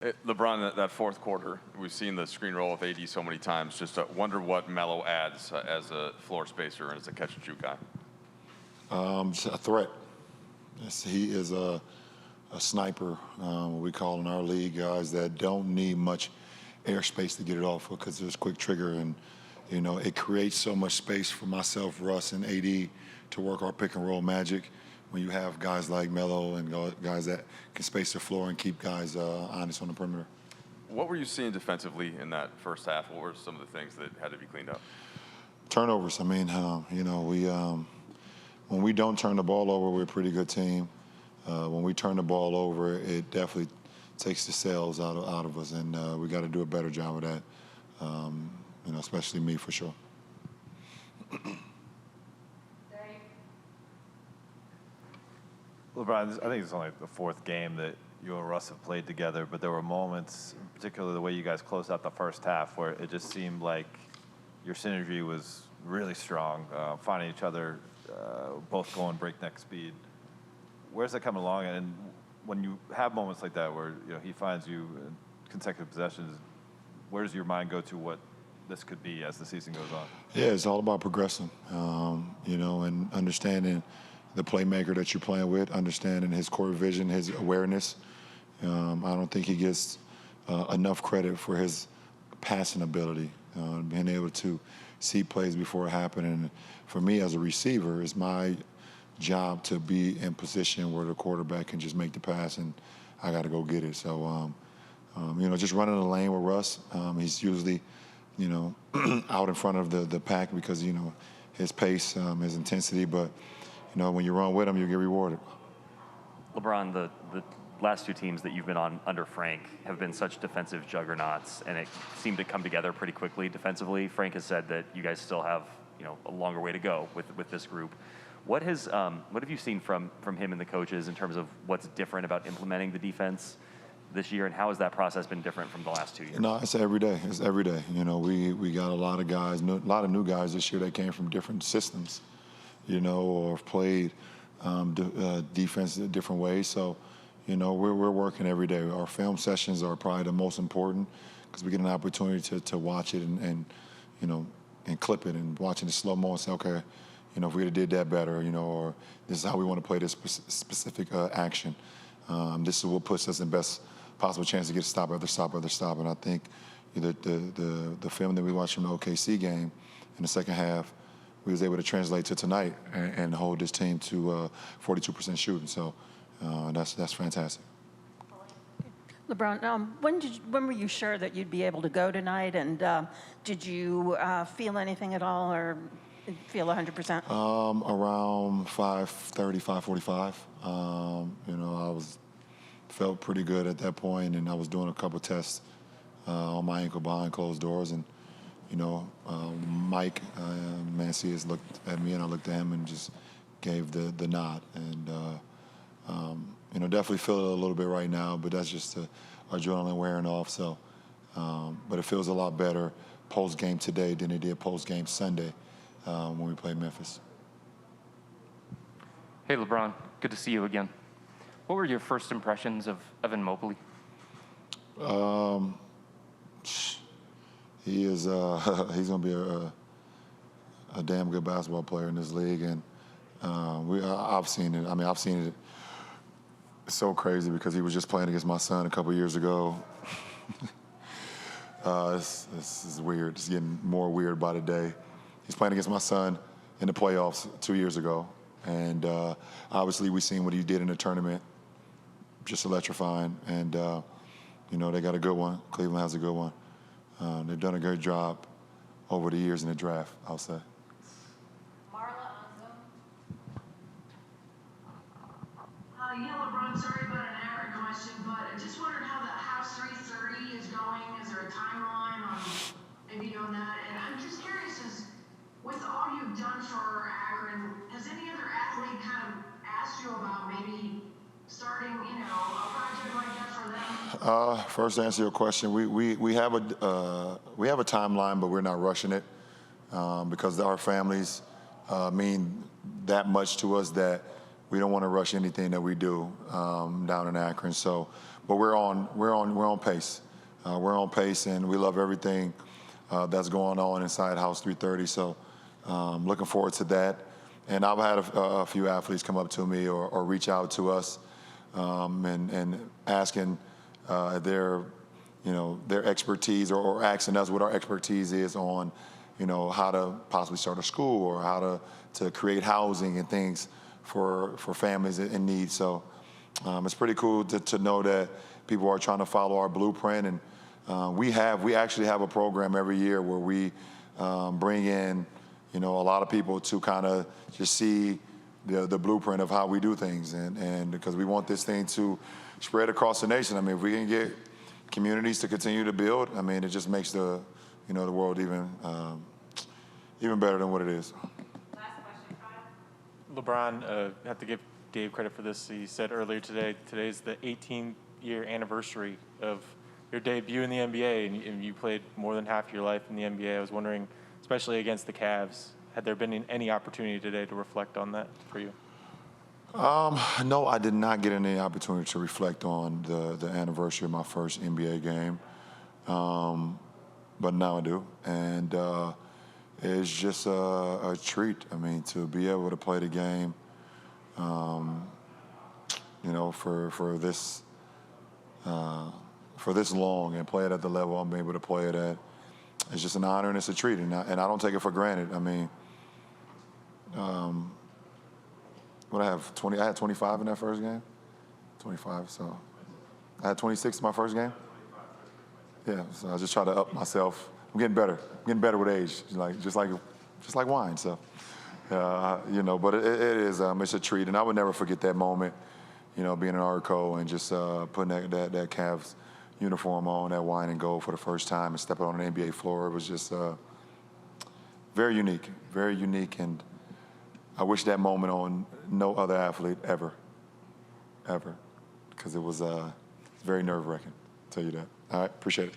LeBron, that fourth quarter, we've seen the screen roll with AD so many times. Just wonder what Melo adds as a floor spacer and as a catch-and-shoot guy. Just a threat. He is a sniper, what we call in our league, guys that don't need much airspace to get it off because there's quick trigger, and it creates so much space for myself, Russ, and AD to work our pick and roll magic. When you have guys like Melo and guys that can space the floor and keep guys honest on the perimeter. What were you seeing defensively in that first half? What were some of the things that had to be cleaned up? Turnovers. I mean, when we don't turn the ball over, we're a pretty good team. When we turn the ball over, it definitely takes the sails out of us, and we got to do a better job of that. Especially me for sure. LeBron, I think it's only the fourth game that you and Russ have played together, but there were moments, particularly the way you guys closed out the first half, where it just seemed like your synergy was really strong, finding each other, both going breakneck speed. Where's that coming along? And when you have moments like that where he finds you in consecutive possessions, where does your mind go to what this could be as the season goes on? Yeah, it's all about progressing, and understanding the playmaker that you're playing with, understanding his core vision, his awareness. I don't think he gets enough credit for his passing ability, being able to see plays before it happened. And for me as a receiver, it's my job to be in position where the quarterback can just make the pass and I got to go get it. So, just running the lane with Russ, he's usually, out in front of the pack because, his pace, his intensity, but when you run with him, you get rewarded. LeBron, the last two teams that you've been on under Frank have been such defensive juggernauts, and it seemed to come together pretty quickly defensively. Frank has said that you guys still have a longer way to go with this group. What have you seen from him and the coaches in terms of what's different about implementing the defense this year, and how has that process been different from the last 2 years? No, it's every day. It's every day. We got a lot of guys, a lot of new guys this year that came from different systems, or played defense in different ways. So, we're working every day. Our film sessions are probably the most important because we get an opportunity to watch it and clip it and watching the slow-mo and say, okay, if we had did that better, or this is how we want to play this specific action. This is what puts us in best possible chance to get a stop after stop after stop. And I think the film that we watched from the OKC game in the second half, we was able to translate to tonight and hold this team to 42% shooting. So that's fantastic. LeBron, when were you sure that you'd be able to go tonight? And did you feel anything at all or feel 100%? Around 5:30, 5:45. I felt pretty good at that point, and I was doing a couple tests on my ankle behind closed doors, and Mike Mancias looked at me, and I looked at him and just gave the nod. And definitely feel it a little bit right now, but that's just the adrenaline wearing off. So, but it feels a lot better post game today than it did post game Sunday when we played Memphis. Hey, LeBron, good to see you again. What were your first impressions of Evan Mobley? He is he's going to be a damn good basketball player in this league, and I've seen it. I mean, I've seen it. It's so crazy because he was just playing against my son a couple years ago. This is weird. It's getting more weird by the day. He's playing against my son in the playoffs 2 years ago, and obviously we've seen what he did in the tournament. Just electrifying, and they got a good one. Cleveland has a good one. They've done a great job over the years in the draft, I'll say. LeBron, sorry about an Aaron question, but I just wondered how the House 330 is going. Is there a timeline on maybe doing that? And I'm just curious, with all you've done for Akron, has any other athlete kind of asked you about maybe starting, a project like that for them? First, to answer your question, we have a timeline, but we're not rushing it because our families mean that much to us that we don't want to rush anything that we do down in Akron. So, but we're on pace. We're on pace, and we love everything that's going on inside House 330. So looking forward to that. And I've had a few athletes come up to me or reach out to us and asking their expertise or asking us what our expertise is on, how to possibly start a school or how to create housing and things for families in need. So it's pretty cool to know that people are trying to follow our blueprint. And we actually have a program every year where we bring in, a lot of people to kind of just see the blueprint of how we do things. And because we want this thing to spread across the nation. I mean, if we can get communities to continue to build, I mean, it just makes the world even better than what it is. Last question, Kyle. LeBron, have to give Dave credit for this. He said earlier today, today's the 18-year anniversary of your debut in the NBA, and you played more than half your life in the NBA. I was wondering, especially against the Cavs, had there been any opportunity today to reflect on that for you? No, I did not get any opportunity to reflect on the anniversary of my first NBA game, but now I do, and it's just a treat. I mean, to be able to play the game, for this long and play it at the level I'm able to play it at, it's just an honor and it's a treat, and I don't take it for granted. I mean, what I have 20? I had 25 in that first game. 25. So I had 26 in my first game. Yeah. So I just try to up myself. I'm getting better. I'm getting better with age, just like wine. So but it is it's a treat, and I would never forget that moment. Being an Arco and just putting that Cavs uniform on, that wine and gold for the first time, and stepping on an NBA floor. It was just very unique, and I wish that moment on no other athlete ever, because it was very nerve-wracking. I'll tell you that. All right, appreciate it.